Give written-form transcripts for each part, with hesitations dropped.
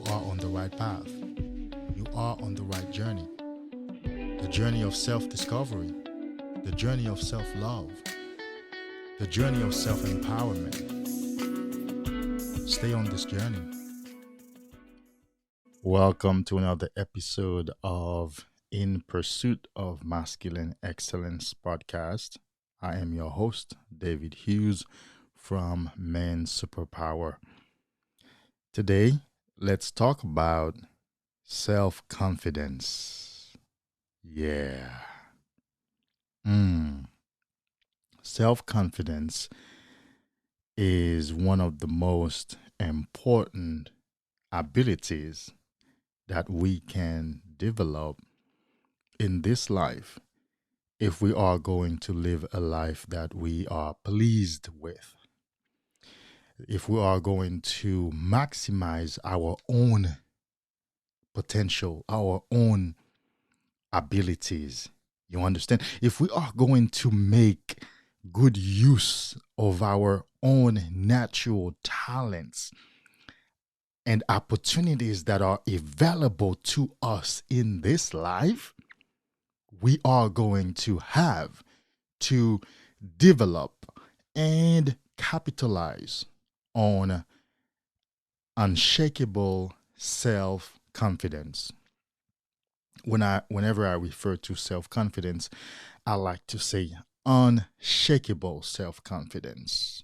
are on the right path. You are on the right journey. The journey of self discovery, the journey of self love, the journey of self empowerment. Stay on this journey. Welcome to another episode of In Pursuit of Masculine Excellence podcast. I am your host, David Hughes from Men's Superpower. Today, let's talk about self confidence. Yeah. Self confidence is one of the most important abilities that we can develop in this life if we are going to live a life that we are pleased with. If we are going to maximize our own potential, our own abilities. You understand? If we are going to make good use of our own natural talents and opportunities that are available to us in this life, we are going to have to develop and capitalize on unshakable self-confidence. Whenever I refer to self-confidence, I like to say unshakable self-confidence.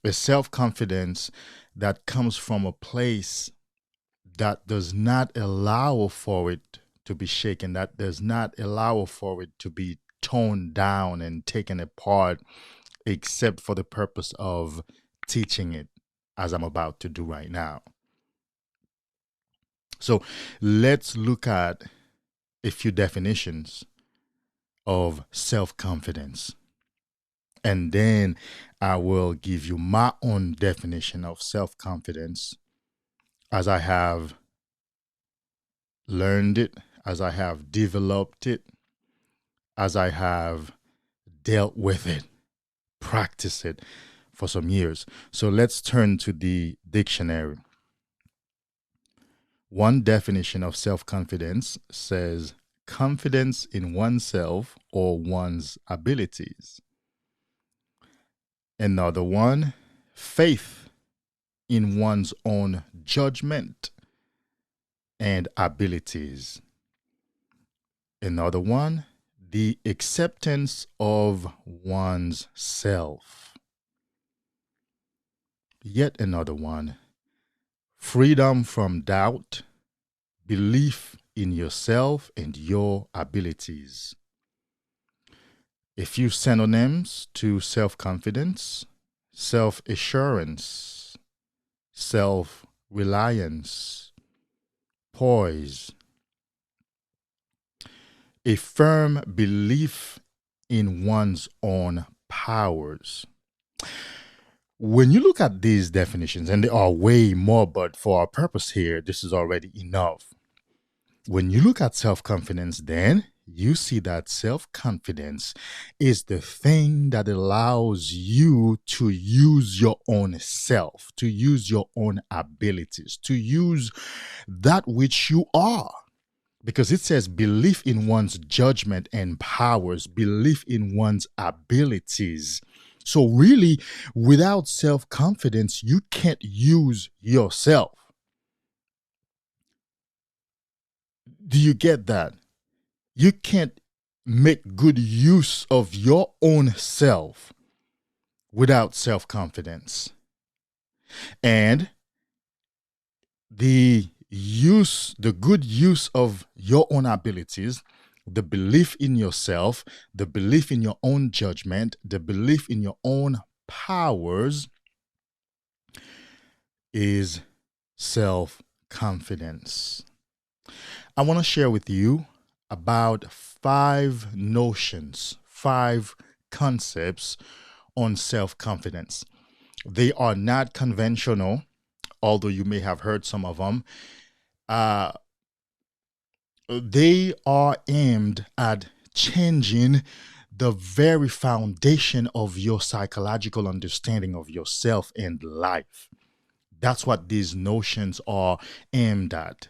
A self-confidence that comes from a place that does not allow for it to be shaken, that does not allow for it to be toned down and taken apart, except for the purpose of teaching it, as I'm about to do right now. So let's look at a few definitions of self-confidence. And then I will give you my own definition of self-confidence as I have learned it, as I have developed it, as I have dealt with it, practiced it for some years. So let's turn to the dictionary. One definition of self-confidence says confidence in oneself or one's abilities. Another one, faith in one's own judgment and abilities. Another one, the acceptance of one's self. Yet another one, freedom from doubt, belief in yourself and your abilities. A few synonyms to self-confidence: self-assurance, self-reliance, poise. A firm belief in one's own powers. When you look at these definitions, and there are way more, but for our purpose here, this is already enough. When you look at self-confidence, then you see that self-confidence is the thing that allows you to use your own self, to use your own abilities, to use that which you are. Because it says belief in one's judgment and powers, belief in one's abilities. So really, without self-confidence, you can't use yourself. Do you get that? You can't make good use of your own self without self-confidence. And the good use of your own abilities, the belief in yourself, the belief in your own judgment, the belief in your own powers is self-confidence. I want to share with you about 5 notions, 5 concepts on self-confidence. They are not conventional, although you may have heard some of them. They are aimed at changing the very foundation of your psychological understanding of yourself and life. That's what these notions are aimed at.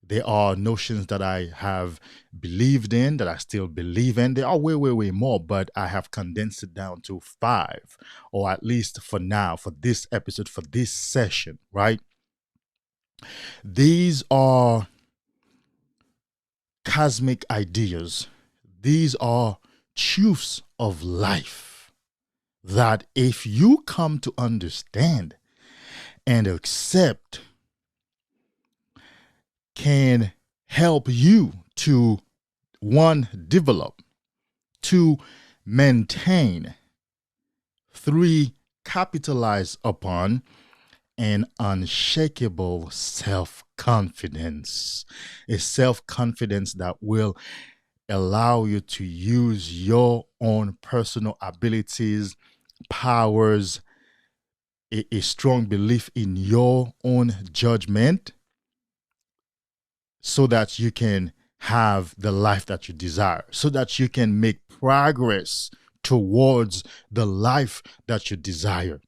They are notions that I have believed in, that I still believe in. There are way, way, way more, but I have condensed it down to five, or at least for now, for this episode, for this session, right? These are cosmic ideas. These are truths of life that if you come to understand and accept, can help you to, one, develop, two, maintain, three, capitalize upon an unshakable self confidence. A self confidence that will allow you to use your own personal abilities, powers, a strong belief in your own judgment, so that you can have the life that you desire, so that you can make progress towards the life that you desire.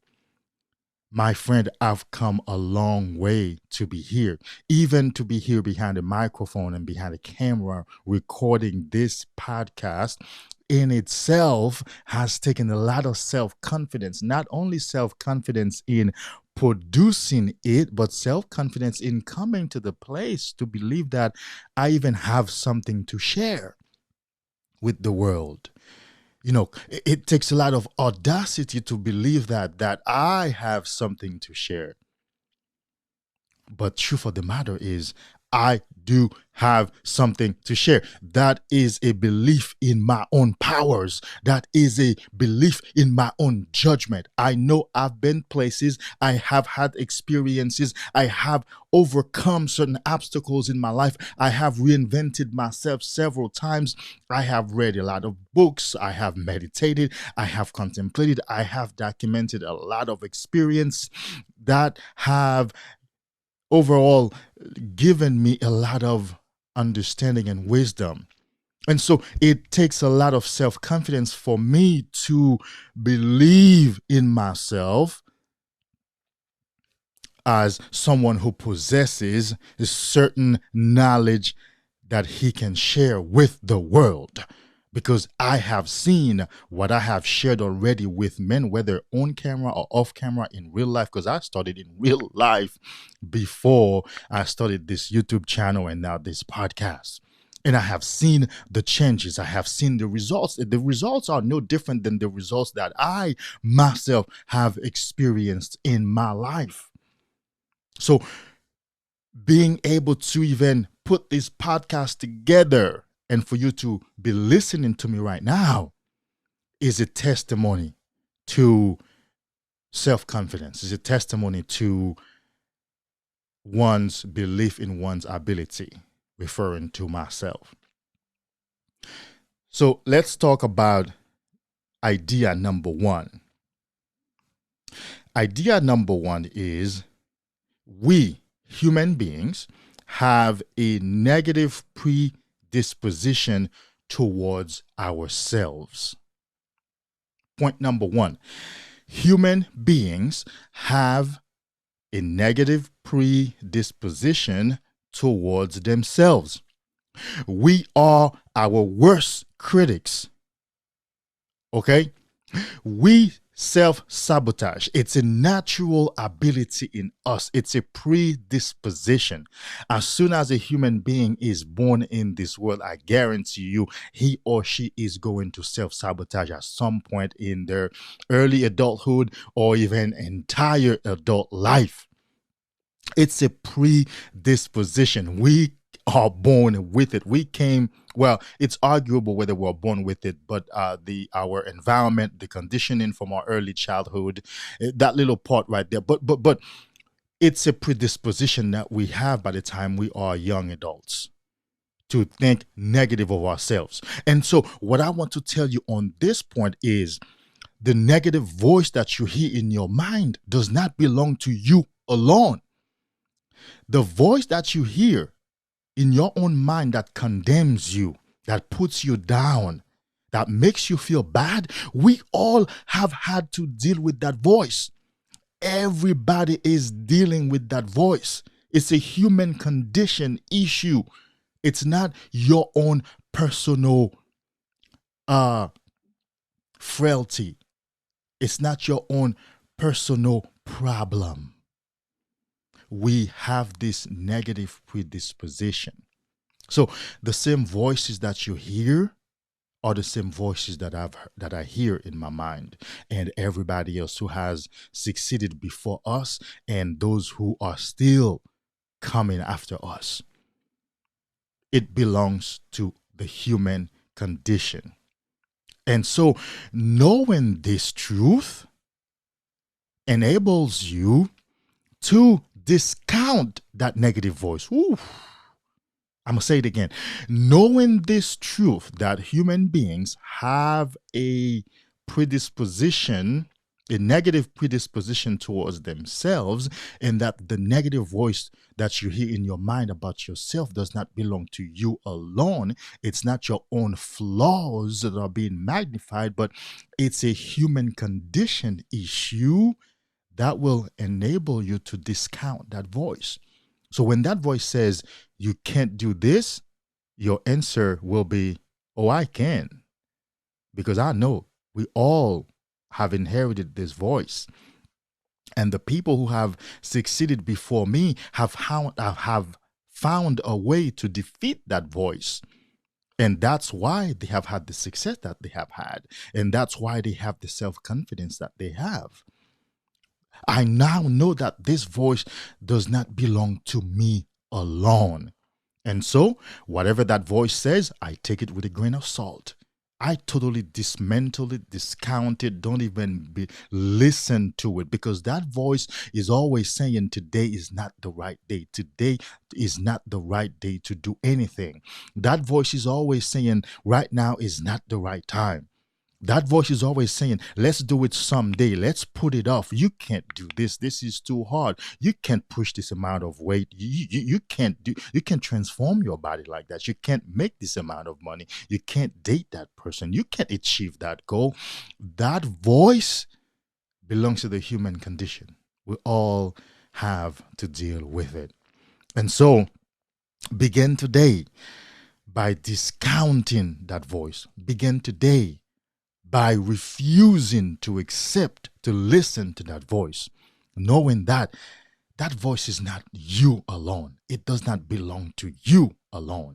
My friend, I've come a long way to be here, even to be here behind a microphone and behind a camera recording this podcast. In itself has taken a lot of self-confidence, not only self-confidence in producing it, but self-confidence in coming to the place to believe that I even have something to share with the world. It takes a lot of audacity to believe that I have something to share. But truth of the matter is, I do have something to share. That is a belief in my own powers. That is a belief in my own judgment. I know I've been places. I have had experiences. I have overcome certain obstacles in my life. I have reinvented myself several times. I have read a lot of books. I have meditated. I have contemplated. I have documented a lot of experience that have overall given me a lot of understanding and wisdom. And so it takes a lot of self-confidence for me to believe in myself as someone who possesses a certain knowledge that he can share with the world. Because I have seen what I have shared already with men, whether on camera or off camera in real life, because I started in real life before I started this YouTube channel and now this podcast. And I have seen the changes. I have seen the results. The results are no different than the results that I myself have experienced in my life. So being able to even put this podcast together and for you to be listening to me right now is a testimony to self-confidence, is a testimony to one's belief in one's ability, referring to myself. So let's talk about idea number one. Idea number one is we human beings have a negative predisposition towards ourselves. Point number one, human beings have a negative predisposition towards themselves. We are our worst critics. Okay? We self-sabotage. It's a natural ability in us. It's a predisposition. As soon as a human being is born in this world, I guarantee you, he or she is going to self-sabotage at some point in their early adulthood or even entire adult life. It's a predisposition. We are born with it. It's arguable whether we're born with it, but our environment, the conditioning from our early childhood, that little part right there. But it's a predisposition that we have by the time we are young adults to think negative of ourselves. And so what I want to tell you on this point is the negative voice that you hear in your mind does not belong to you alone. The voice that you hear in your own mind that condemns you, that puts you down, that makes you feel bad, we all have had to deal with that voice. Everybody is dealing with that voice. It's a human condition issue. It's not your own personal uh frailty. It's not your own personal problem. We have this negative predisposition. So the same voices that you hear are the same voices that I hear in my mind, and everybody else who has succeeded before us, and those who are still coming after us. It belongs to the human condition. And so knowing this truth enables you to discount that negative voice. Ooh, I'm going to say it again. Knowing this truth that human beings have a predisposition, a negative predisposition towards themselves, and that the negative voice that you hear in your mind about yourself does not belong to you alone. It's not your own flaws that are being magnified, but it's a human condition issue that will enable you to discount that voice. So when that voice says you can't do this, your answer will be, oh, I can. Because I know we all have inherited this voice. And the people who have succeeded before me have found a way to defeat that voice. And that's why they have had the success that they have had. And that's why they have the self-confidence that they have. I now know that this voice does not belong to me alone. And so, whatever that voice says, I take it with a grain of salt. I totally dismantle it, discount it, don't even listen to it, because that voice is always saying today is not the right day. Today is not the right day to do anything. That voice is always saying right now is not the right time. That voice is always saying, let's do it someday. Let's put it off. You can't do this. This is too hard. You can't push this amount of weight. You can't transform your body like that. You can't make this amount of money. You can't date that person. You can't achieve that goal. That voice belongs to the human condition. We all have to deal with it. And so begin today by discounting that voice. Begin today by refusing to accept, to listen to that voice, knowing that that voice is not you alone. It does not belong to you alone.